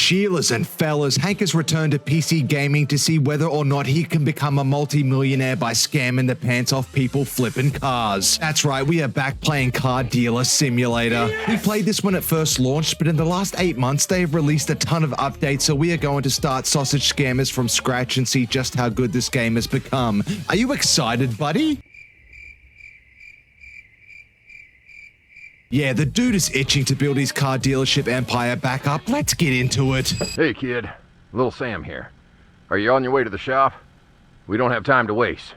Sheilas and fellas, Hank has returned to PC gaming to see whether or not he can become a multi-millionaire by scamming the pants off people flipping cars. That's right, we are back playing Car Dealer Simulator. We played this when it first launched, but in the last 8 months, they have released a ton of updates, so we are going to start sausage scammers from scratch and see just how good this game has become. Are you excited, buddy? Yeah, the dude is itching to build his car dealership empire back up. Let's get into it. Hey kid, Little Sam here. Are you on your way to the shop? We don't have time to waste.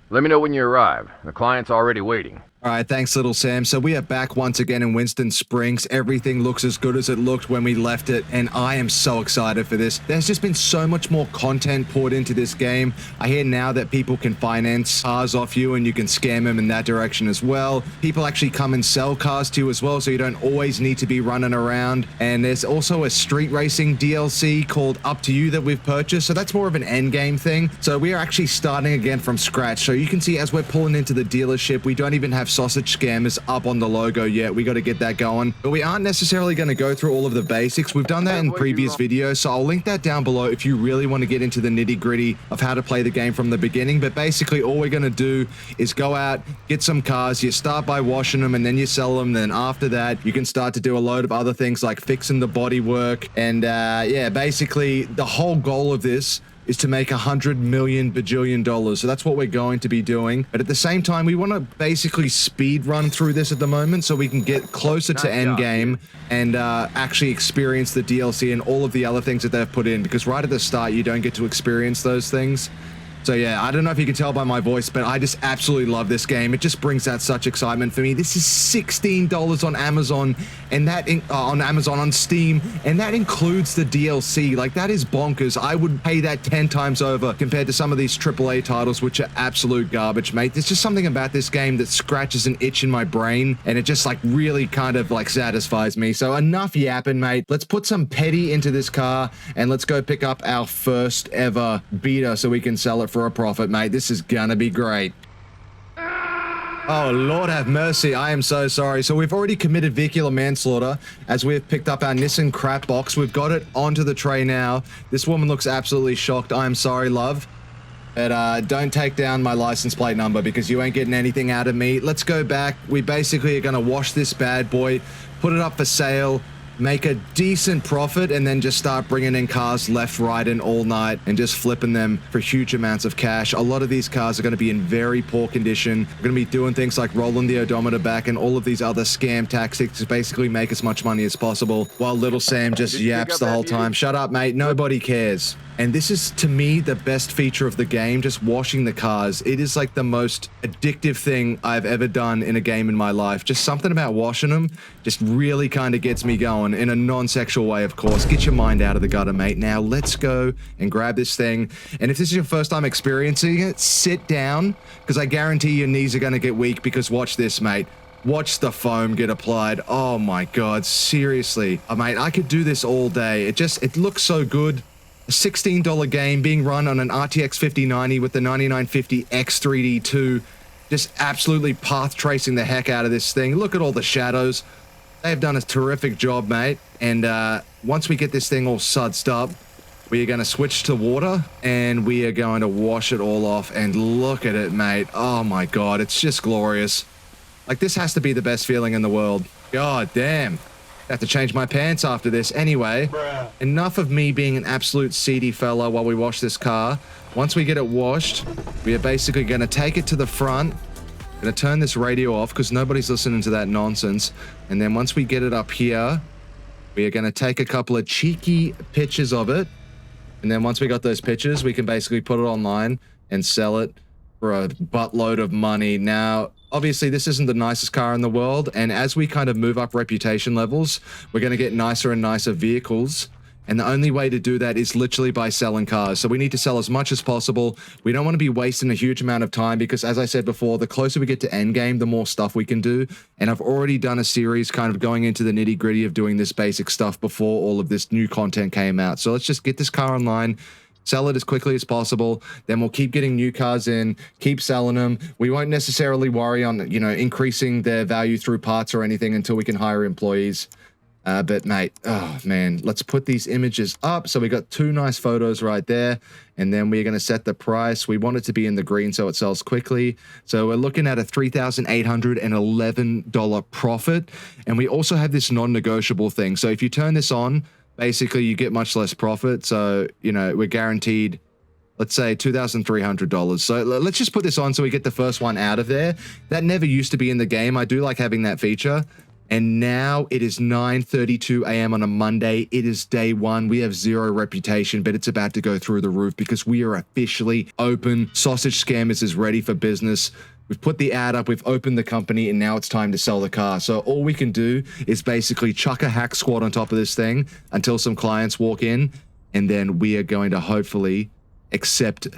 Let me know when you arrive. The client's already waiting. All right, thanks, Little Sam. So we are back once again in Winston Springs. Everything looks as good as it looked when we left it, and I am so excited for this. There's just been so much more content poured into this game. I hear now that people can finance cars off you, and you can scam them in that direction as well. People actually come and sell cars to you as well, so you don't always need to be running around. And there's also a street racing DLC called Up to You that we've purchased, so that's more of an end game thing. So we are actually starting again from scratch. So you can see as we're pulling into the dealership, we don't even have sausage scammers up on the logo yet. We got to get that going, but we aren't necessarily going to go through all of the basics. We've done that in previous videos, so I'll link that down below if you really want to get into the nitty-gritty of how to play the game from the beginning. But basically all we're going to do is go out, get some cars. You start by washing them and then you sell them. Then after that you can start to do a load of other things like fixing the bodywork. And yeah, basically the whole goal of this is to make $100 million bajillion. So that's what we're going to be doing. But at the same time, we want to basically speed run through this at the moment so we can get closer to end game and actually experience the DLC and all of the other things that they've put in, because right at the start, you don't get to experience those things. So yeah, I don't know if you can tell by my voice, but I just absolutely love this game. It just brings out such excitement for me. This is $16 on Amazon, and that on Steam, and that includes the DLC. Like, that is bonkers. I would pay that 10 times over compared to some of these AAA titles, which are absolute garbage, mate. There's just something about this game that scratches an itch in my brain, and it just like really kind of like satisfies me. So enough yapping, mate. Let's put some petty into this car, and let's go pick up our first ever beater so we can sell it for a profit, mate. This is gonna be great. Oh, Lord have mercy. I am so sorry. So we've already committed vehicular manslaughter as we've picked up our Nissan crap box. We've got it onto the tray now. This woman looks absolutely shocked. I am sorry, love. But don't take down my license plate number because you ain't getting anything out of me. Let's go back. We basically are gonna wash this bad boy, put it up for sale, make a decent profit, and then just start bringing in cars left, right, and all night and just flipping them for huge amounts of cash. A lot of these cars are going to be in very poor condition. We're going to be doing things like rolling the odometer back and all of these other scam tactics to basically make as much money as possible while Little Sam just yaps the whole time. Shut up, mate. Nobody cares. And this is, to me, the best feature of the game, just washing the cars. It is like the most addictive thing I've ever done in a game in my life. Just something about washing them just really kind of gets me going, in a non-sexual way, of course. Get your mind out of the gutter, mate. Now, let's go and grab this thing. And if this is your first time experiencing it, sit down, because I guarantee your knees are going to get weak, because watch this, mate. Watch the foam get applied. Oh my God, seriously. Mate, I could do this all day. It looks so good. A $16 game being run on an RTX 5090 with the 9950 X3D2. Just absolutely path tracing the heck out of this thing. Look at all the shadows. They've done a terrific job, mate. And once we get this thing all sudsed up, we are going to switch to water and we are going to wash it all off. And look at it, mate. Oh my God, it's just glorious. Like, this has to be the best feeling in the world. God damn. I have to change my pants after this. Anyway, enough of me being an absolute seedy fella while we wash this car. Once we get it washed, we are basically going to take it to the front. Going to turn this radio off because nobody's listening to that nonsense. And then once we get it up here, we are going to take a couple of cheeky pictures of it. And then once we got those pictures, we can basically put it online and sell it for a buttload of money. Now, obviously, this isn't the nicest car in the world, and as we kind of move up reputation levels, we're going to get nicer and nicer vehicles, and the only way to do that is literally by selling cars. So we need to sell as much as possible. We don't want to be wasting a huge amount of time because, as I said before, the closer we get to endgame, the more stuff we can do, and I've already done a series kind of going into the nitty-gritty of doing this basic stuff before all of this new content came out. So let's just get this car online, sell it as quickly as possible, then we'll keep getting new cars in, keep selling them. We won't necessarily worry on, you know, increasing their value through parts or anything until we can hire employees. But mate, oh man, let's put these images up. So we got 2 nice photos right there. And then we're going to set the price. We want it to be in the green so it sells quickly. So we're looking at a $3,811 profit. And we also have this non-negotiable thing. So if you turn this on, basically you get much less profit. So, you know, we're guaranteed, let's say $2,300. So let's just put this on so we get the first one out of there. That never used to be in the game. I do like having that feature. And now it is 9:32 a.m. on a Monday. It is day 1. We have 0 reputation, but it's about to go through the roof because we are officially open. Sausage Scammers is ready for business. We've put the ad up, we've opened the company, and now it's time to sell the car. So all we can do is basically chuck a hack squad on top of this thing until some clients walk in, and then we are going to hopefully accept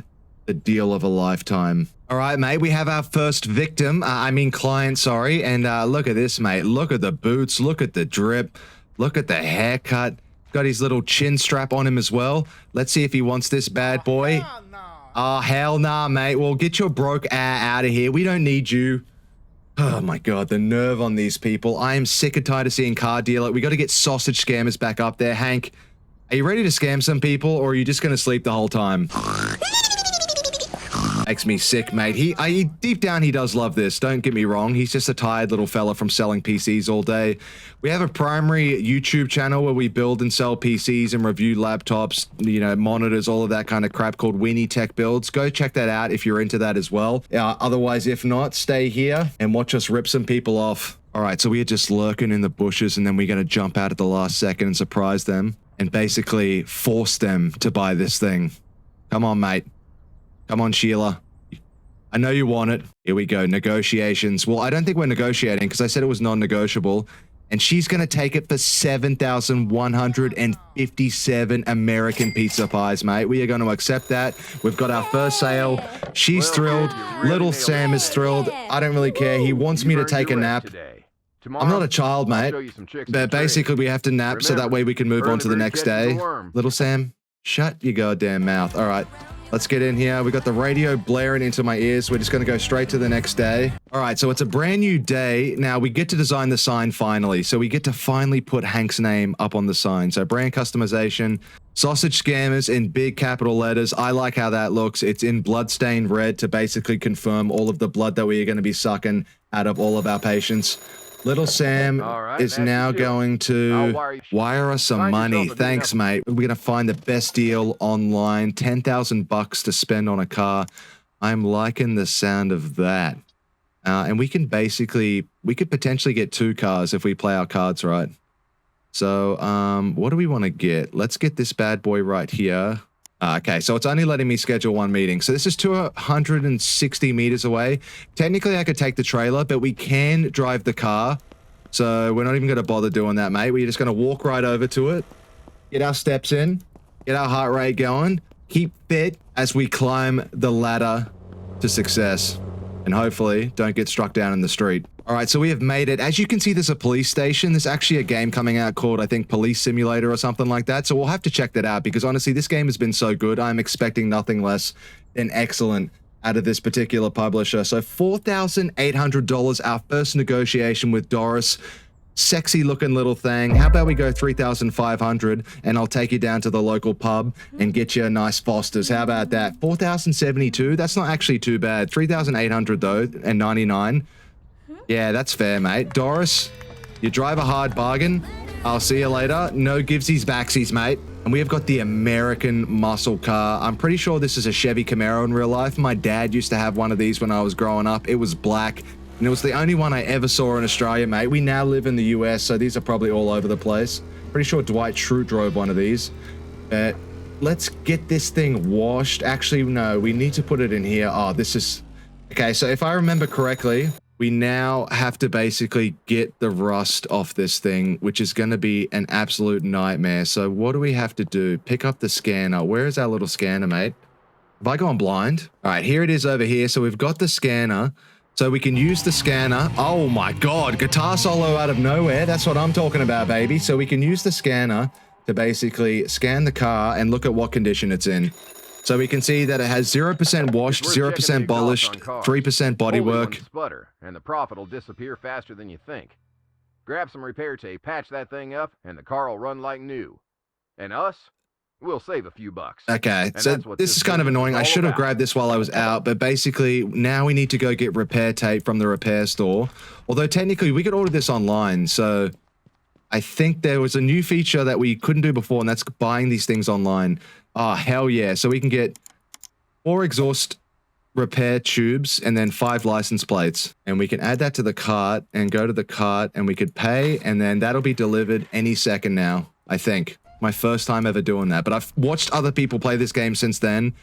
the deal of a lifetime. All right, mate, we have our first victim. Client, sorry. And look at this, mate. Look at the boots. Look at the drip. Look at the haircut. Got his little chin strap on him as well. Let's see if he wants this bad boy. Oh, hell nah, mate. Well, get your broke out of here. We don't need you. Oh my God, the nerve on these people. I am sick and tired of seeing car dealer. We got to get Sausage Scammers back up there. Hank, are you ready to scam some people, or are you just going to sleep the whole time? Makes me sick, mate. He deep down, he does love this. Don't get me wrong. He's just a tired little fella from selling PCs all day. We have a primary YouTube channel where we build and sell PCs and review laptops, you know, monitors, all of that kind of crap called Weenie Tech Builds. Go check that out if you're into that as well. Otherwise, if not, stay here and watch us rip some people off. All right, so we are just lurking in the bushes, and then we're going to jump out at the last second and surprise them and basically force them to buy this thing. Come on, mate. Come on, Sheila. I know you want it. Here we go. Negotiations. Well, I don't think we're negotiating because I said it was non-negotiable. And she's going to take it for 7,157 American pizza pies, mate. We are going to accept that. We've got our first sale. She's thrilled. Little Sam is thrilled. I don't really care. He wants me to take a nap. I'm not a child, mate. But basically, we have to nap so that way we can move on to the next day. Little Sam, shut your goddamn mouth. All right. Let's get in here. We got the radio blaring into my ears. We're just going to go straight to the next day. All right, so it's a brand new day. Now we get to design the sign finally. So we get to finally put Hank's name up on the sign. So brand customization, Sausage Scammers in big capital letters. I like how that looks. It's in bloodstained red to basically confirm all of the blood that we are going to be sucking out of all of our patients. Little Sam is now going to wire us some money. Thanks, mate. We're going to find the best deal online. $10,000 to spend on a car. I'm liking the sound of that. And we could potentially get 2 cars if we play our cards right. So, what do we want to get? Let's get this bad boy right here. Okay, so it's only letting me schedule 1 meeting. So this is 260 meters away. Technically, I could take the trailer, but we can drive the car. So we're not even going to bother doing that, mate. We're just going to walk right over to it, get our steps in, get our heart rate going, keep fit as we climb the ladder to success, and hopefully don't get struck down in the street. All right, so we have made it. As you can see, there's a police station. There's actually a game coming out called, I think, Police Simulator or something like that. So we'll have to check that out because honestly, this game has been so good. I'm expecting nothing less than excellent out of this particular publisher. So $4,800, our first negotiation with Doris. Sexy looking little thing. How about we go 3,500 and I'll take you down to the local pub and get you a nice Foster's. How about that? 4,072. That's not actually too bad. 3,800 though, and 99. Yeah, that's fair, mate. Doris, you drive a hard bargain. I'll see you later. No givesies backsies, mate. And we have got the American muscle car. I'm pretty sure this is a Chevy Camaro in real life. My dad used to have one of these when I was growing up. It was black, and it was the only one I ever saw in Australia, mate. We now live in the US, so these are probably all over the place. Pretty sure Dwight Schrute drove one of these. But let's get this thing washed. Actually, no, we need to put it in here. Oh, this is... Okay, so if I remember correctly, we now have to basically get the rust off this thing, which is going to be an absolute nightmare. So what do we have to do? Pick up the scanner. Where is our little scanner, mate? Have I gone blind? All right, here it is over here. So we've got the scanner. So we can use the scanner. Oh my God, guitar solo out of nowhere. That's what I'm talking about, baby. So we can use the scanner to basically scan the car and look at what condition it's in. So we can see that it has 0% washed, 0% polished, 3% bodywork. Sputter, and the profit will disappear faster than you think. grab some repair tape, patch that thing up, and the car will run like new. And us, we'll save a few bucks. Okay, And so that's what this is kind of business annoying. I all should have about. grabbed this while I was out, but basically now we need to go get repair tape from the repair store. Although technically we could order this online, so I think there was a new feature that we couldn't do before, and that's buying these things online. Oh, hell yeah. So we can get 4 exhaust repair tubes and then 5 license plates. And we can add that to the cart and go to the cart and we could pay, and then that'll be delivered any second now, I think. My first time ever doing that. But I've watched other people play this game since then,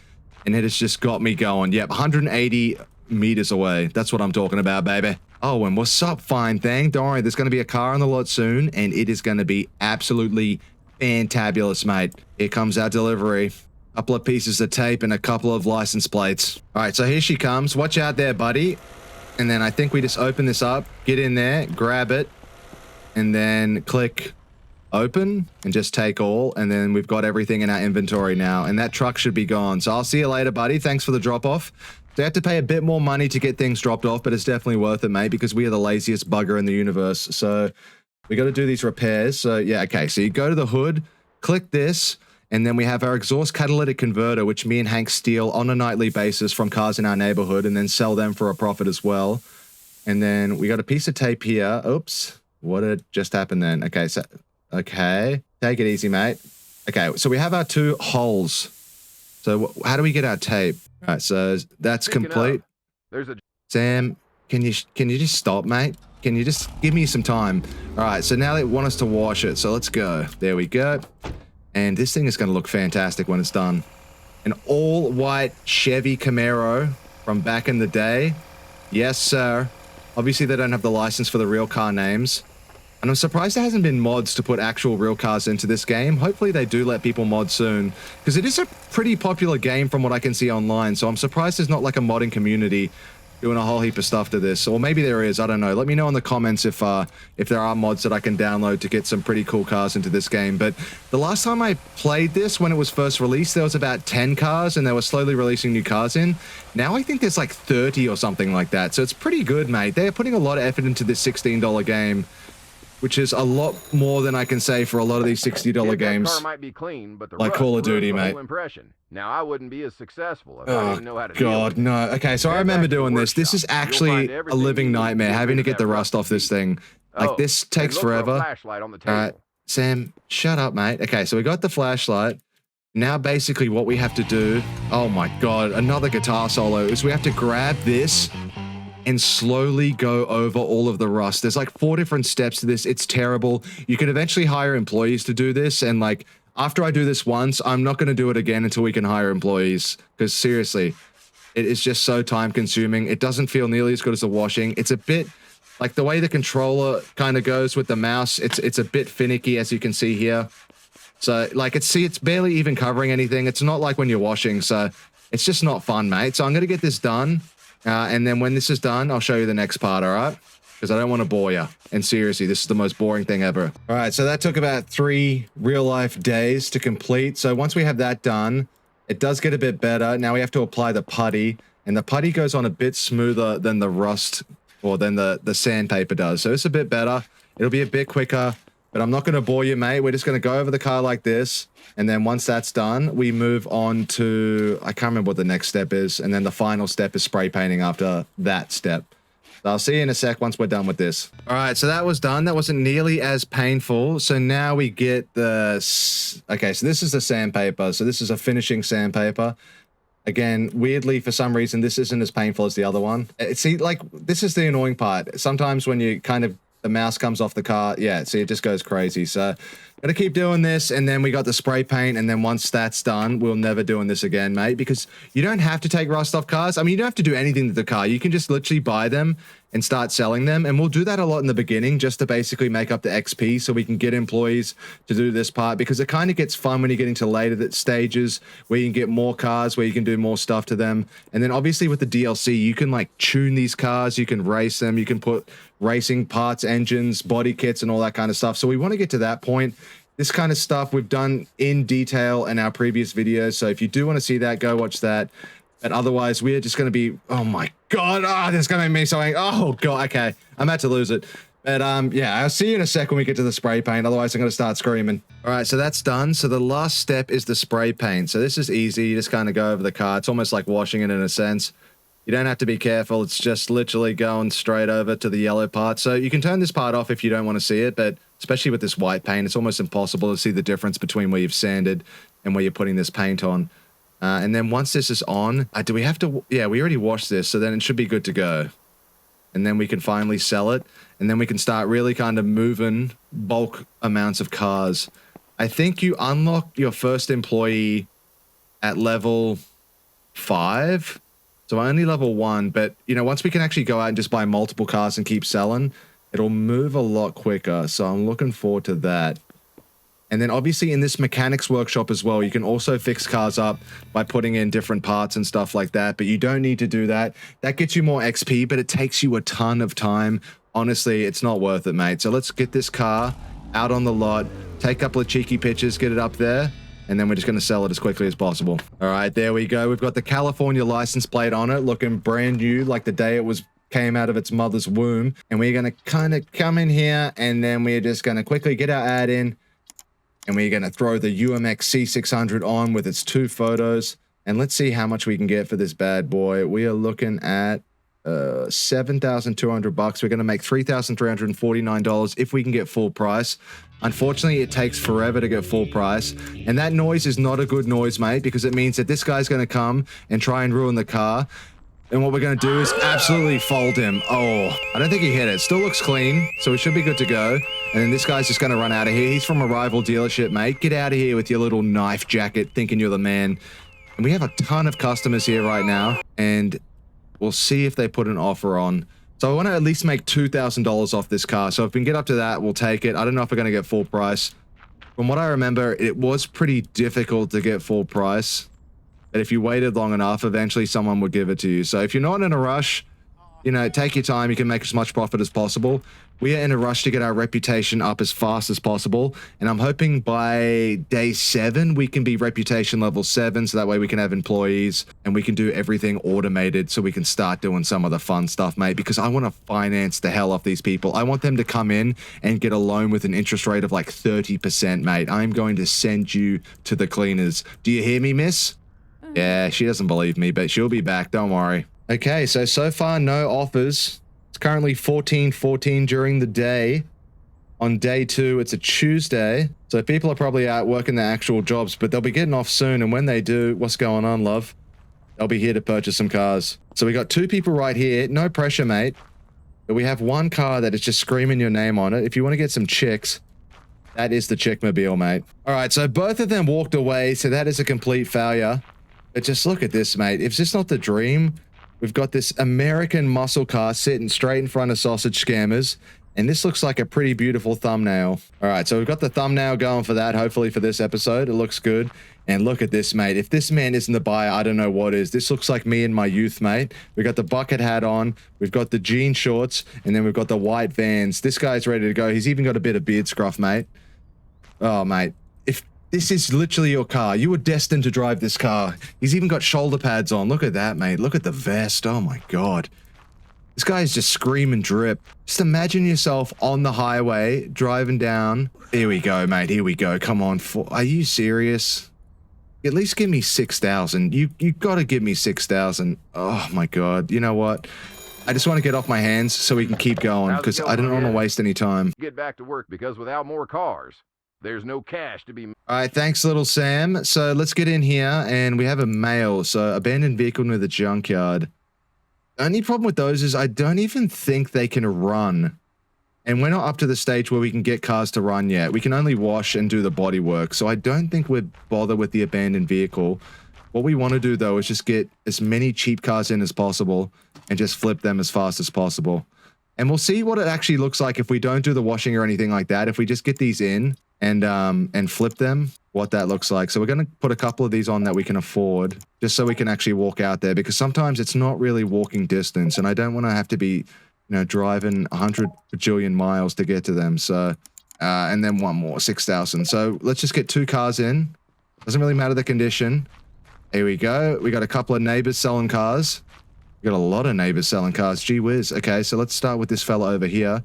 and it has just got me going. Yep, 180 meters away. That's what I'm talking about, baby. Oh, and what's up, fine thing? Don't worry, there's going to be a car on the lot soon, and it is going to be absolutely fantabulous, mate. Here comes our delivery. Couple of pieces of tape and a couple of license plates. All right, so here she comes. Watch out there, buddy. And then I think we just open this up, get in there, grab it, and then click open and just take all. And then we've got everything in our inventory now, and that truck should be gone. So I'll see you later, buddy. Thanks for the drop off. So you have to pay a bit more money to get things dropped off, but it's definitely worth it, mate, because we are the laziest bugger in the universe. So we got to do these repairs. So yeah, okay. So you go to the hood, click this, and then we have our exhaust catalytic converter, which me and Hank steal on a nightly basis from cars in our neighborhood and then sell them for a profit as well. And then we got a piece of tape here. Oops. What had just happened then? Okay. So, okay. Take it easy, mate. Okay. So we have our 2 holes. So how do we get our tape? All right. So that's complete. There's a Sam, can you just stop, mate? Can you just give me some time? All right. So now they want us to wash it. So let's go. There we go. And this thing is going to look fantastic when it's done. An all-white Chevy Camaro from back in the day. Yes, sir. Obviously, they don't have the license for the real car names. And I'm surprised there hasn't been mods to put actual real cars into this game. Hopefully, they do let people mod soon, because it is a pretty popular game from what I can see online. So I'm surprised there's not like a modding community doing a whole heap of stuff to this. Or maybe there is, I don't know. Let me know in the comments if there are mods that I can download to get some pretty cool cars into this game. But the last time I played this, when it was first released, there was about 10 cars, and they were slowly releasing new cars in. Now I think there's like 30 or something like that. So it's pretty good, mate. They're putting a lot of effort into this $16 game, which is a lot more than I can say for a lot of these $60 games. Car might be clean, but the like Call of Duty, mate. Impression. Now I wouldn't be as successful if I didn't know how to God, deal with no. Okay, so I remember doing this. This is actually a living nightmare, having to get the rust off this thing. Like, this takes forever. Flashlight on the All right, table. Sam, shut up, mate. Okay, so we got the flashlight. Now, basically, what we have to do... Oh, my God, another guitar solo. Is we have to grab this and slowly go over all of the rust. There's like 4 different steps to this. It's terrible. You can eventually hire employees to do this, and like, after I do this once, I'm not going to do it again until we can hire employees, because seriously, it is just so time consuming. It doesn't feel nearly as good as the washing. It's a bit like the way the controller kind of goes with the mouse. It's a bit finicky, as you can see here. So like, it's barely even covering anything. It's not like when you're washing. So it's just not fun, mate. So I'm going to get this done. And then when this is done, I'll show you the next part. All right. Because I don't want to bore you. And seriously, this is the most boring thing ever. All right, so that took about 3 real-life days to complete. So once we have that done, it does get a bit better. Now we have to apply the putty, and the putty goes on a bit smoother than the rust, or than the sandpaper does. So it's a bit better. It'll be a bit quicker, but I'm not going to bore you, mate. We're just going to go over the car like this, and then once that's done, we move on to... I can't remember what the next step is, and then the final step is spray painting after that step. So I'll see you in a sec once we're done with this. All right, so that was done. That wasn't nearly as painful. So now we get the... Okay, so this is the sandpaper. So this is a finishing sandpaper. Again, weirdly, for some reason, this isn't as painful as the other one. See, like, this is the annoying part. Sometimes when you kind of... The mouse comes off the car. Yeah, see, it just goes crazy. So gotta keep doing this, and then we got the spray paint, and then once that's done, we'll never doing this again, mate, because you don't have to take rust off cars. I mean, you don't have to do anything to the car. You can just literally buy them and start selling them, and we'll do that a lot in the beginning just to basically make up the XP so we can get employees to do this part, because it kind of gets fun when you're getting to later stages where you can get more cars, where you can do more stuff to them. And then obviously with the DLC, you can like tune these cars, you can race them, you can put racing parts, engines, body kits, and all that kind of stuff. So we want to get to that point. This kind of stuff we've done in detail in our previous videos. So if you do want to see that, go watch that. But otherwise, we're just going to be... Oh my God. Ah, this is going to make me so angry. Oh God. Okay. I'm about to lose it. But yeah, I'll see you in a sec when we get to the spray paint. Otherwise, I'm going to start screaming. All right, so that's done. So the last step is the spray paint. So this is easy. You just kind of go over the car. It's almost like washing it in a sense. You don't have to be careful. It's just literally going straight over to the yellow part. So you can turn this part off if you don't want to see it, but especially with this white paint, it's almost impossible to see the difference between where you've sanded and where you're putting this paint on. And then once this is on, do we have to? Yeah, we already washed this, so then it should be good to go. And then we can finally sell it, and then we can start really kind of moving bulk amounts of cars. I think you unlock your first employee at level 5, so only level 1, but you know, once we can actually go out and just buy multiple cars and keep selling, it'll move a lot quicker, so I'm looking forward to that. And then obviously in this mechanics workshop as well, you can also fix cars up by putting in different parts and stuff like that, but you don't need to do that. That gets you more XP, but it takes you a ton of time. Honestly, it's not worth it, mate. So let's get this car out on the lot, take a couple of cheeky pictures, get it up there, and then we're just going to sell it as quickly as possible. All right, there we go. We've got the California license plate on it, looking brand new, like the day it came out of its mother's womb. And we're going to kind of come in here, and then we're just going to quickly get our ad in. And we're going to throw the UMX C600 on with its 2 photos. And let's see how much we can get for this bad boy. We are looking at $7,200. We're going to make $3,349 if we can get full price. Unfortunately, it takes forever to get full price. And that noise is not a good noise, mate, because it means that this guy's going to come and try and ruin the car. And what we're going to do is absolutely fold him. Oh, I don't think he hit it. Still looks clean, so we should be good to go. And then this guy's just going to run out of here. He's from a rival dealership, mate. Get out of here with your little knife jacket, thinking you're the man. And we have a ton of customers here right now. And we'll see if they put an offer on. So I want to at least make $2,000 off this car. So if we can get up to that, we'll take it. I don't know if we're going to get full price. From what I remember, it was pretty difficult to get full price. But if you waited long enough, eventually someone would give it to you. So if you're not in a rush, you know, take your time. You can make as much profit as possible. We are in a rush to get our reputation up as fast as possible. And I'm hoping by day 7, we can be reputation level 7. So that way we can have employees and we can do everything automated so we can start doing some of the fun stuff, mate. Because I want to finance the hell off these people. I want them to come in and get a loan with an interest rate of like 30%, mate. I'm going to send you to the cleaners. Do you hear me, miss? Yeah, she doesn't believe me, but she'll be back. Don't worry. Okay, so far, no offers. It's currently 14:14 during the day. On day 2, it's a Tuesday. So people are probably out working their actual jobs, but they'll be getting off soon. And when they do, what's going on, love? They'll be here to purchase some cars. So we got 2 people right here. No pressure, mate. But we have 1 car that is just screaming your name on it. If you want to get some chicks, that is the chickmobile, mate. All right, so both of them walked away. So that is a complete failure. But just look at this, mate. If this not the dream, we've got this American muscle car sitting straight in front of sausage scammers. And this looks like a pretty beautiful thumbnail. All right, so we've got the thumbnail going for that, hopefully for this episode. It looks good. And look at this, mate. If this man isn't the buyer, I don't know what is. This looks like me in my youth, mate. We got the bucket hat on. We've got the jean shorts. And then we've got the white Vans. This guy's ready to go. He's even got a bit of beard scruff, mate. Oh, mate. If this is literally your car, you were destined to drive this car. He's even got shoulder pads on. Look at that, mate. Look at the vest. Oh, my God. This guy is just screaming drip. Just imagine yourself on the highway, driving down. Here we go, mate. Here we go. Come on. Are you serious? At least give me 6,000. You got to give me 6,000. Oh, my God. You know what? I just want to get off my hands so we can keep going because I don't want to waste any time. Get back to work because without more cars, there's no cash to be... All right, thanks, little Sam. So let's get in here, and we have a mail. So abandoned vehicle near the junkyard. The only problem with those is I don't even think they can run. And we're not up to the stage where we can get cars to run yet. We can only wash and do the body work. So I don't think we'd bother with the abandoned vehicle. What we want to do, though, is just get as many cheap cars in as possible and just flip them as fast as possible. And we'll see what it actually looks like if we don't do the washing or anything like that. If we just get these in and flip them, what that looks like. So we're going to put a couple of these on that we can afford just so we can actually walk out there, because sometimes it's not really walking distance and I don't want to have to be, you know, driving 100 bajillion miles to get to them. So, and then one more, 6,000. So let's just get 2 cars in. Doesn't really matter the condition. Here we go. We got a couple of neighbors selling cars. We got a lot of neighbors selling cars. Gee whiz. Okay, so let's start with this fella over here.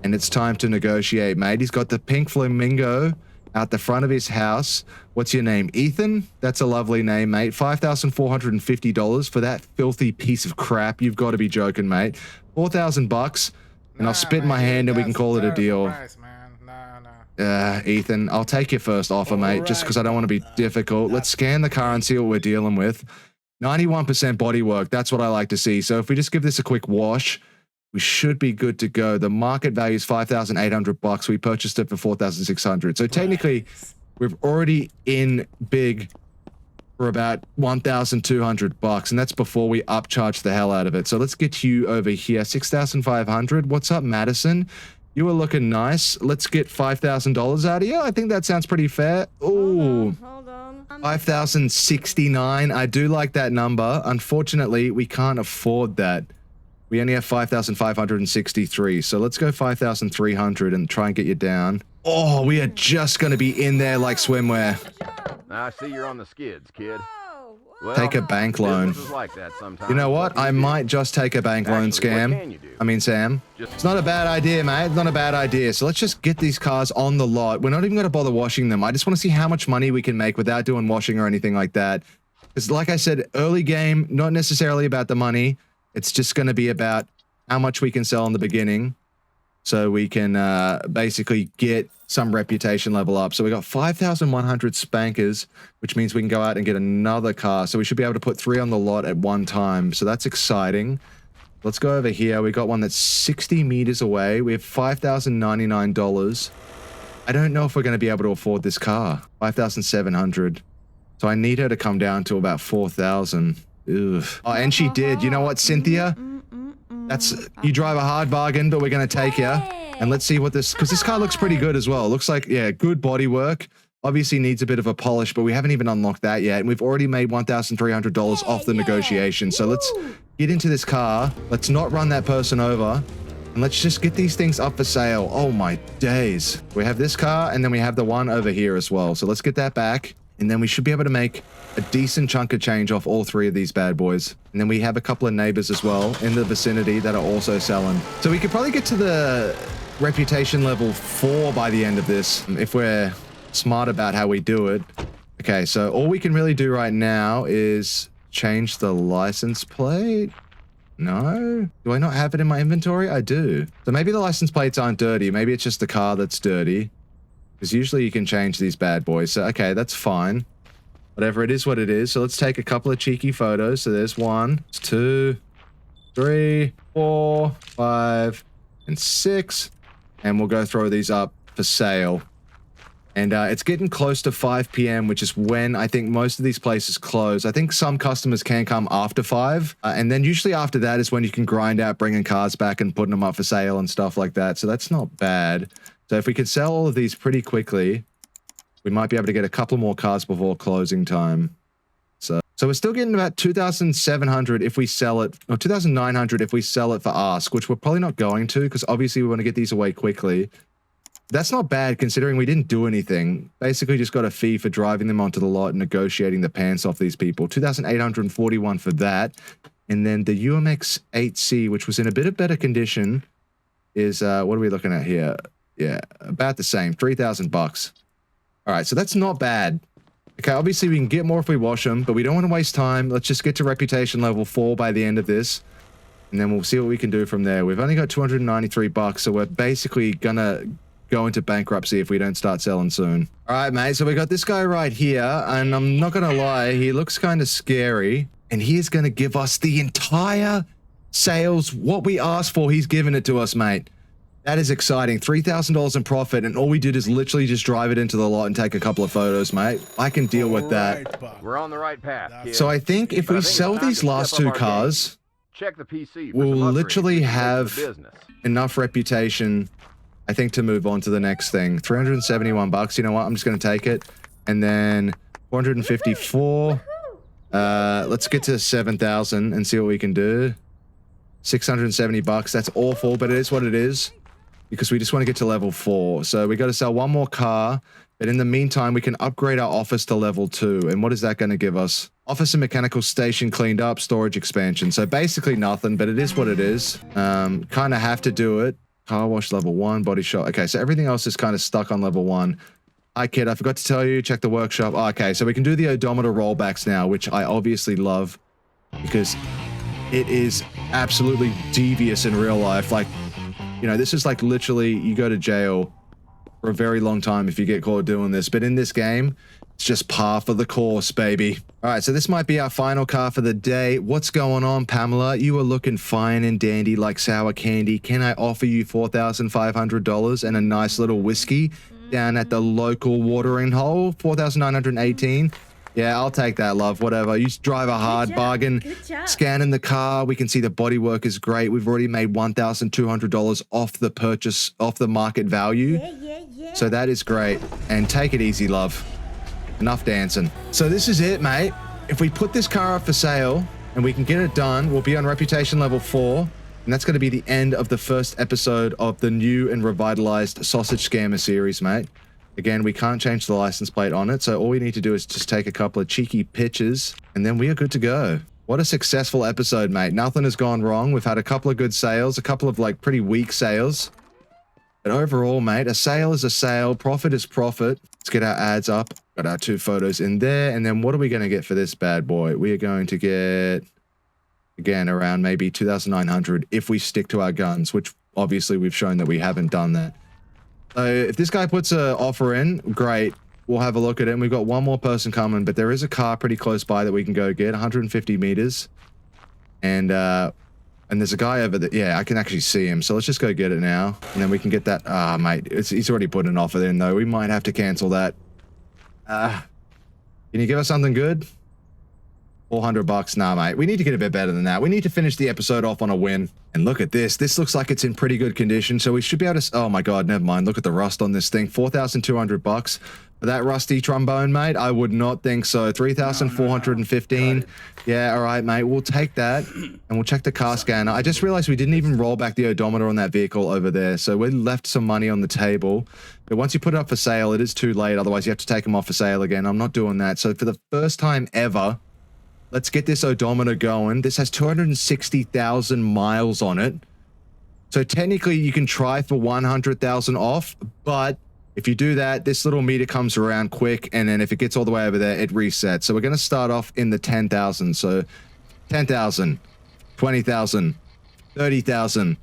And it's time to negotiate, mate. He's got the pink flamingo out the front of his house. What's your name? Ethan? That's a lovely name, mate. $5,450 for that filthy piece of crap. You've got to be joking, mate. $4,000, and I'll spit in my hand and we can call it a deal. Price, man. Nah. Ethan, I'll take your first offer, mate, just because I don't want to be difficult. Let's scan the car and see what we're dealing with. 91% bodywork. That's what I like to see. So if we just give this a quick wash, we should be good to go. The market value is $5,800. We purchased it for $4,600. So technically, we're already in big for about $1,200, and that's before we upcharge the hell out of it. So let's get you over here. $6,500. What's up, Madison? You were looking nice. Let's get $5,000 out of you. I think that sounds pretty fair. Ooh. Hold on. 5,069. I do like that number. Unfortunately, we can't afford that. We only have 5,563. So let's go 5,300 and try and get you down. Oh, we are just going to be in there like swimwear. I see you're on the skids, kid. Well, Take a bank loan. business is like that sometimes. You know what? I might just take a bank loan, Actually, what Scam. can you do? I mean, Sam. It's not a bad idea, mate. It's not a bad idea. So let's just get these cars on the lot. We're not even going to bother washing them. I just want to see how much money we can make without doing washing or anything like that. Because like I said, early game, not necessarily about the money. It's just going to be about how much we can sell in the beginning. So we can basically get some reputation level up. So we got 5,100 spankers, which means we can go out and get another car. So we should be able to put 3 on the lot at one time. So that's exciting. Let's go over here. We got one that's 60 meters away. We have $5,099. I don't know if we're going to be able to afford this car. 5,700. So I need her to come down to about 4,000. Ugh. Oh, and she did. You know what, Cynthia? You drive a hard bargain, but we're going to take you. And let's see what this, because this car looks pretty good as well. It looks like, yeah, good body work. Obviously needs a bit of a polish, but we haven't even unlocked that yet. And we've already made $1,300 off the negotiation. So let's get into this car. Let's not run that person over. And let's just get these things up for sale. Oh my days. We have this car and then we have the one over here as well. So let's get that back. And then we should be able to make a decent chunk of change off all 3 of these bad boys. And then we have a couple of neighbors as well in the vicinity that are also selling. So we could probably get to the reputation level 4 by the end of this, if we're smart about how we do it. Okay, so all we can really do right now is change the license plate. No? Do I not have it in my inventory? I do. So maybe the license plates aren't dirty. Maybe it's just the car that's dirty. Because usually you can change these bad boys. So, okay, that's fine. Whatever, it is what it is. So let's take a couple of cheeky photos. So there's 1, 2, 3, 4, 5, and 6. And we'll go throw these up for sale. And it's getting close to 5 p.m., which is when I think most of these places close. I think some customers can come after 5. And then usually after that is when you can grind out bringing cars back and putting them up for sale and stuff like that. So that's not bad. So if we could sell all of these pretty quickly, we might be able to get a couple more cars before closing time. So we're still getting about 2,700 if we sell it, or 2,900 if we sell it for ask, which we're probably not going to because obviously we want to get these away quickly. That's not bad considering we didn't do anything. Basically just got a fee for driving them onto the lot and negotiating the pants off these people. 2,841 for that. And then the UMX 8C, which was in a bit of better condition, is, what are we looking at here? Yeah, about the same, $3,000. All right, so that's not bad. Okay, obviously we can get more if we wash them, but we don't want to waste time. Let's just get to reputation level 4 by the end of this, and then we'll see what we can do from there. We've only got $293, so we're basically gonna go into bankruptcy if we don't start selling soon. All right, mate, so we got this guy right here, and I'm not gonna lie, he looks kind of scary, and he is gonna give us the entire sales. What we asked for, he's giving it to us, mate. That is exciting. $3,000 in profit, and all we did is literally just drive it into the lot and take a couple of photos, mate. I can deal with that. We're on the right path, kid. So I think if we sell these last 2 cars, check the PC for we'll some upgrades literally we can make to have the business. enough reputation, I think, to move on to the next thing. $371. You know what? I'm just going to take it. And then 454. Let's get to 7,000 and see what we can do. $670. That's awful, but it is what it is. Because we just want to get to level 4. So we got to sell 1 more car. But in the meantime, we can upgrade our office to level 2. And what is that going to give us? Office and mechanical station cleaned up, storage expansion. So basically nothing, but it is what it is. Kind of have to do it. Car wash level 1, body shop. Okay, so everything else is kind of stuck on level 1. Hi, kid. I forgot to tell you, check the workshop. Oh, okay, so we can do the odometer rollbacks now, which I obviously love because it is absolutely devious in real life. Like, you know, this is like literally you go to jail for a very long time if you get caught doing this. But in this game, it's just par for the course, baby. All right, so this might be our final car for the day. What's going on, Pamela? You are looking fine and dandy like sour candy. Can I offer you $4,500 and a nice little whiskey down at the local watering hole? 4,918. Yeah, I'll take that, love. Whatever. You drive a hard bargain. Good job. Scanning the car, we can see the bodywork is great. We've already made $1,200 off the purchase, off the market value. Yeah. So that is great. And take it easy, love. Enough dancing. So this is it, mate. If we put this car up for sale and we can get it done, we'll be on reputation level 4. And that's going to be the end of the first episode of the new and revitalized Sausage Scammer series, mate. Again, we can't change the license plate on it. So all we need to do is just take a couple of cheeky pictures and then we are good to go. What a successful episode, mate. Nothing has gone wrong. We've had a couple of good sales, a couple of like pretty weak sales. But overall, mate, a sale is a sale. Profit is profit. Let's get our ads up. Got our 2 photos in there. And then what are we going to get for this bad boy? We are going to get, again, around maybe 2,900 if we stick to our guns, which obviously we've shown that we haven't done that. So if this guy puts an offer in, great. We'll have a look at it. And we've got one more person coming, but there is a car pretty close by that we can go get, 150 meters. And there's a guy over there. Yeah, I can actually see him. So let's just go get it now. And then we can get that. Ah, mate, he's already put an offer in, though. We might have to cancel that. Can you give us something good? $400? Nah, mate. We need to get a bit better than that. We need to finish the episode off on a win. And look at this. This looks like it's in pretty good condition. So we should be able to... Oh, my God. Never mind. Look at the rust on this thing. $4,200. For that rusty trombone, mate, I would not think so. 3,415. Yeah, all right, mate. We'll take that, and we'll check the car scanner. I just realized we didn't even roll back the odometer on that vehicle over there, so we left some money on the table. But once you put it up for sale, it is too late. Otherwise, you have to take them off for sale again. I'm not doing that. So for the first time ever, let's get this odometer going. This has 260,000 miles on it. So technically, you can try for 100,000 off, but... if you do that, this little meter comes around quick, and then if it gets all the way over there, it resets. So we're going to start off in the 10,000. So 10,000, 20,000, 30,000,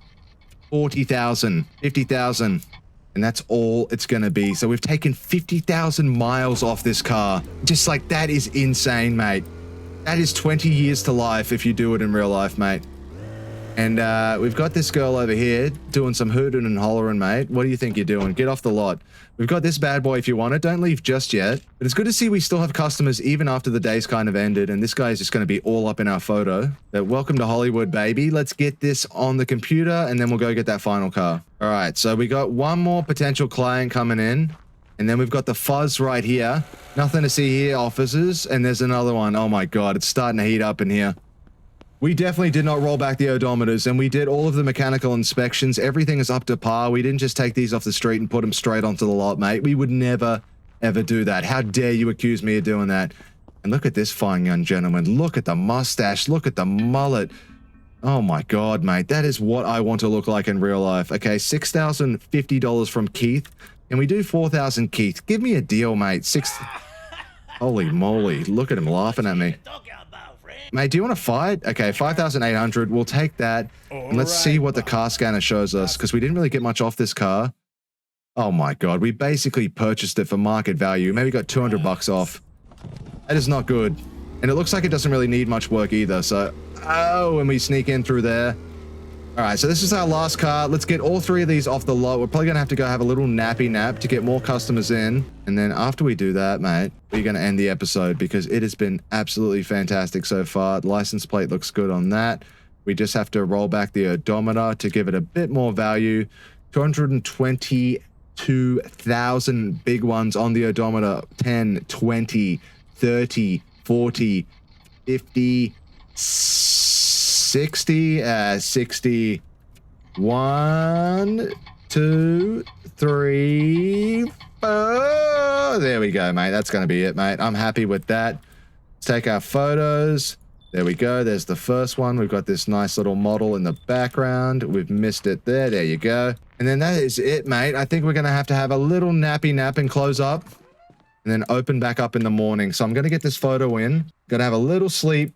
40,000, 50,000, and that's all it's going to be. So we've taken 50,000 miles off this car. Just like, that is insane, mate. That is 20 years to life if you do it in real life, mate. And we've got this girl over here doing some hooting and hollering, mate. What do you think you're doing? Get off the lot. We've got this bad boy if you want it. Don't leave just yet. But it's good to see we still have customers even after the day's kind of ended. And this guy is just going to be all up in our photo. But welcome to Hollywood, baby. Let's get this on the computer and then we'll go get that final car. All right, so we got one more potential client coming in. And then we've got the fuzz right here. Nothing to see here, officers. And there's another one. Oh my God, it's starting to heat up in here. We definitely did not roll back the odometers, and we did all of the mechanical inspections. Everything is up to par. We didn't just take these off the street and put them straight onto the lot, mate. We would never, ever do that. How dare you accuse me of doing that? And look at this fine young gentleman. Look at the mustache. Look at the mullet. Oh my God, mate. That is what I want to look like in real life. Okay, $6,050 from Keith. Can we do 4,000, Keith? Give me a deal, mate. Holy moly. Look at him laughing at me. Mate, do you want to fight? Okay, 5,800. We'll take that. And let's see what the car scanner shows us, because we didn't really get much off this car. Oh my God, we basically purchased it for market value. Maybe got 200 bucks off. That is not good. And it looks like it doesn't really need much work either. So, oh, and we sneak in through there. All right, so this is our last car. Let's get all 3 of these off the lot. We're probably going to have to go have a little nappy nap to get more customers in. And then after we do that, mate, we're going to end the episode because it has been absolutely fantastic so far. The license plate looks good on that. We just have to roll back the odometer to give it a bit more value. 222,000 big ones on the odometer. 10, 20, 30, 40, 50, 60, 60, 1, 2, 3, 4. There we go, mate. That's going to be it, mate. I'm happy with that. Let's take our photos. There we go. There's the first one. We've got this nice little model in the background. We've missed it there. There you go. And then that is it, mate. I think we're going to have a little nappy nap and close up. And then open back up in the morning. So I'm going to get this photo in. Going to have a little sleep.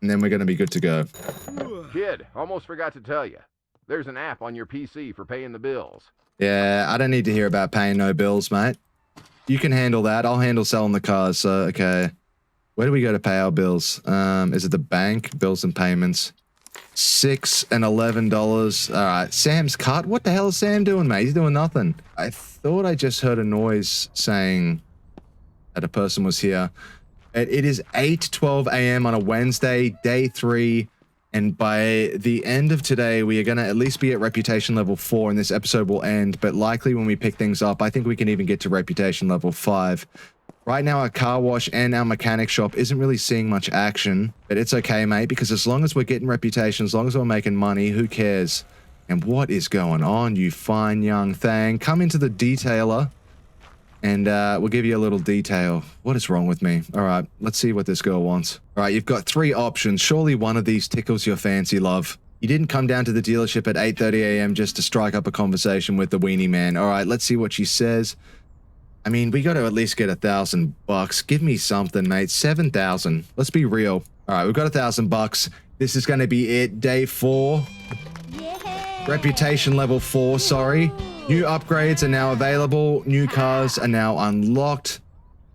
And then we're going to be good to go. Kid, almost forgot to tell you. There's an app on your PC for paying the bills. Yeah, I don't need to hear about paying no bills, mate. You can handle that. I'll handle selling the cars. So, okay. Where do we go to pay our bills? Is it the bank? Bills and payments. $6 and $11. All right. Sam's cut. What the hell is Sam doing, mate? He's doing nothing. I thought I just heard a noise saying that a person was here. It is 8:12 a.m. on a Wednesday, day 3. And by the end of today, we are going to at least be at reputation level 4 and this episode will end. But likely when we pick things up, I think we can even get to reputation level 5. Right now, our car wash and our mechanic shop isn't really seeing much action. But it's okay, mate, because as long as we're getting reputation, as long as we're making money, who cares? And what is going on, you fine young thing? Come into the detailer and we'll give you a little detail. What is wrong with me? All right, let's see what this girl wants. All right, you've got 3 options. Surely one of these tickles your fancy, love. You didn't come down to the dealership at 8:30 a.m. just to strike up a conversation with the weenie man. All right, let's see what she says. I mean, we got to at least get $1,000. Give me something, mate. 7,000. Let's be real. All right, we've got $1,000. This is going to be it. Day 4. Yeah. Reputation level 4, sorry. New upgrades are now available. New cars are now unlocked.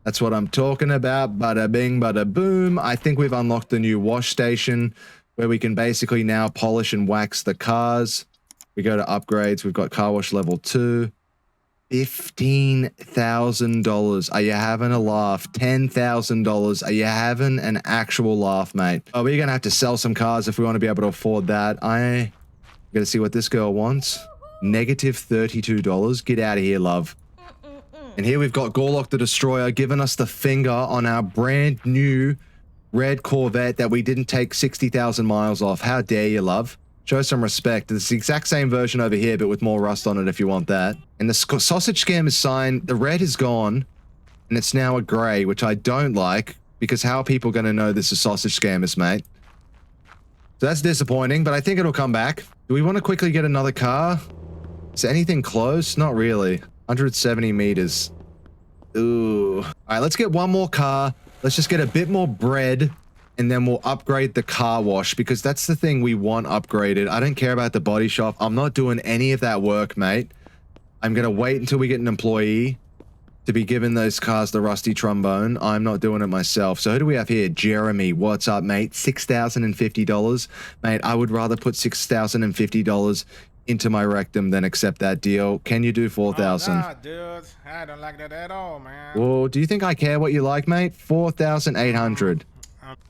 That's what I'm talking about. Bada bing, bada boom. I think we've unlocked the new wash station where we can basically now polish and wax the cars. We go to upgrades. We've got car wash level 2. $15,000. Are you having a laugh? $10,000. Are you having an actual laugh, mate? Oh, we're going to have to sell some cars if we want to be able to afford that. I got to see what this girl wants. Negative $32. Get out of here, love. And here we've got Gorlock the Destroyer giving us the finger on our brand new red Corvette that we didn't take 60,000 miles off. How dare you, love? Show some respect. It's the exact same version over here, but with more rust on it if you want that. And the sausage scam is signed. The red is gone, and it's now a gray, which I don't like, because how are people going to know this is sausage scammers, mate? So that's disappointing, but I think it'll come back. Do we want to quickly get another car? Is anything close? Not really. 170 meters. Ooh. All right, let's get one more car. Let's just get a bit more bread. And then we'll upgrade the car wash because that's the thing we want upgraded. I don't care about the body shop. I'm not doing any of that work, mate. I'm going to wait until we get an employee to be giving those cars the rusty trombone. I'm not doing it myself. So who do we have here? Jeremy. What's up, mate? $6,050. Mate, I would rather put $6,050 into my rectum than accept that deal. Can you do 4,000? Nah, dude. I don't like that at all, man. Well, do you think I care what you like, mate? 4,800.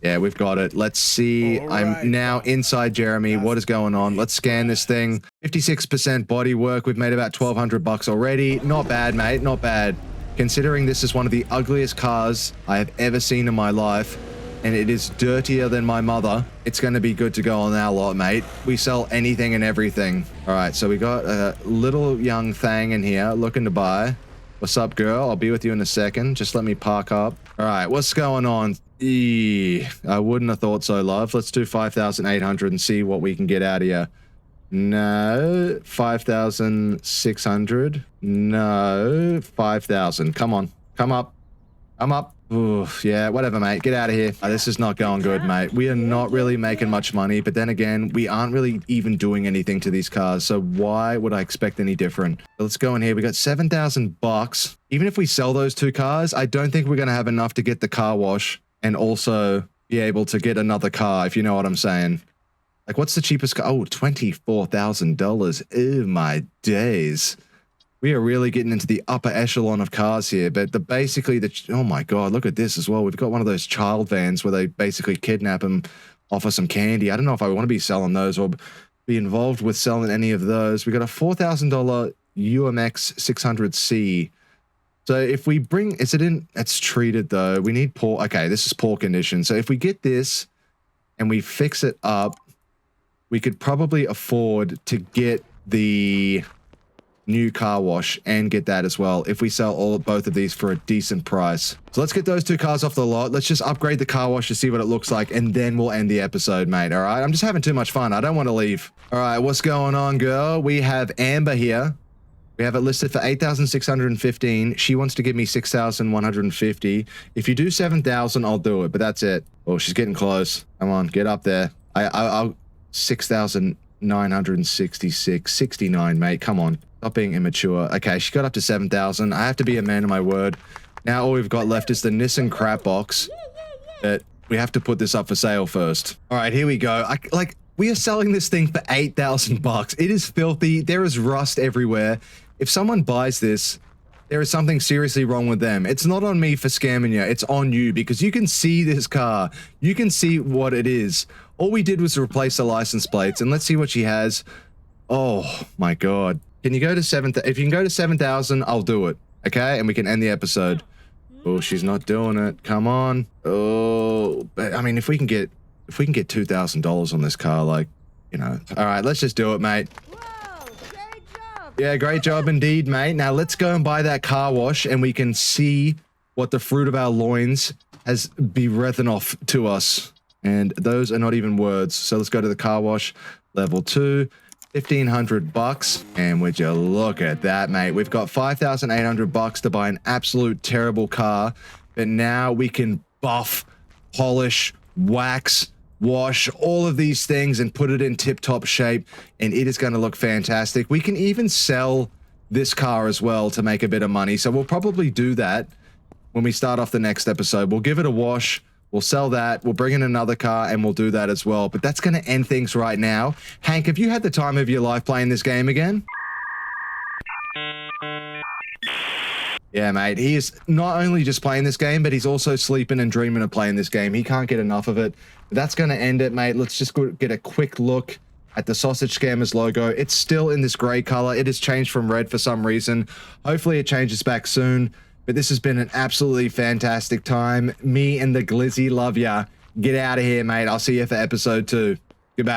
Yeah, we've got it. Let's see. I'm now inside Jeremy. What is going on? Let's scan this thing. 56% body work. We've made about 1,200 bucks already. Not bad, mate. Not bad. Considering this is one of the ugliest cars I have ever seen in my life, and it is dirtier than my mother, it's going to be good to go on our lot, mate. We sell anything and everything. All right, so we got a little young thing in here looking to buy. What's up, girl? I'll be with you in a second. Just let me park up. All right, what's going on? I wouldn't have thought so, love. Let's do 5,800 and see what we can get out of you. No. 5,600. No. 5,000. Come on. Come up. Come up. Oof, yeah, whatever, mate. Get out of here. This is not going good, mate. We are not really making much money, but then again, we aren't really even doing anything to these cars, so why would I expect any different? Let's go in here. We got 7,000 bucks. Even if we sell those 2 cars, I don't think we're going to have enough to get the car wash and also be able to get another car, if you know what I'm saying. Like, what's the cheapest car? Oh, $24,000. Oh, my days. We are really getting into the upper echelon of cars here, but basically, oh my God, look at this as well. We've got one of those child vans where they basically kidnap them, offer some candy. I don't know if I want to be selling those or be involved with selling any of those. We got a $4,000 UMX 600C. So if we bring, is it in, it's treated though. We need poor, okay, this is poor condition. So if we get this and we fix it up, we could probably afford to get the new car wash and get that as well if we sell both of these for a decent price. So let's get those 2 cars off the lot. Let's just upgrade the car wash to see what it looks like, and then we'll end the episode, mate. All right, I'm just having too much fun. I don't want to leave. All right, what's going on, girl? We have Amber here. We have it listed for 8,615. She wants to give me 6,150. If you do 7,000, I'll do it, but that's it. Oh, she's getting close. Come on, get up there. I'll 6,966, 69, mate. Come on, stop being immature. Okay, she got up to 7,000. I have to be a man of my word. Now all we've got left is the Nissan crap box. That we have to put this up for sale first. All right, here we go. We are selling this thing for 8,000 bucks. It is filthy. There is rust everywhere. If someone buys this, there is something seriously wrong with them. It's not on me for scamming you. It's on you, because you can see this car. You can see what it is. All we did was replace the license plates, and let's see what she has. Oh my God. Can you go to 7,000? If you can go to 7,000, I'll do it. Okay? And we can end the episode. Oh, she's not doing it. Come on. Oh, but I mean, if we can get $2,000 on this car, like, you know. All right, let's just do it, mate. Whoa, great job. Yeah, great job indeed, mate. Now let's go and buy that car wash, and we can see what the fruit of our loins has written off to us. And those are not even words. So let's go to the car wash, level 2, 1,500 bucks. And would you look at that, mate? We've got 5,800 bucks to buy an absolute terrible car, but now we can buff, polish, wax, wash all of these things and put it in tip-top shape, and it is going to look fantastic. We can even sell this car as well to make a bit of money, so we'll probably do that when we start off the next episode. We'll give it a wash, we'll sell that, we'll bring in another car, and we'll do that as well. But that's going to end things right now. Hank, have you had the time of your life playing this game again? Yeah, mate, he is not only just playing this game, but he's also sleeping and dreaming of playing this game. He can't get enough of it. But that's going to end it, mate. Let's just go get a quick look at the Sausage Scammers logo. It's still in this gray color. It has changed from red for some reason. Hopefully it changes back soon. But this has been an absolutely fantastic time. Me and the Glizzy love ya. Get out of here, mate. I'll see you for episode 2. Goodbye.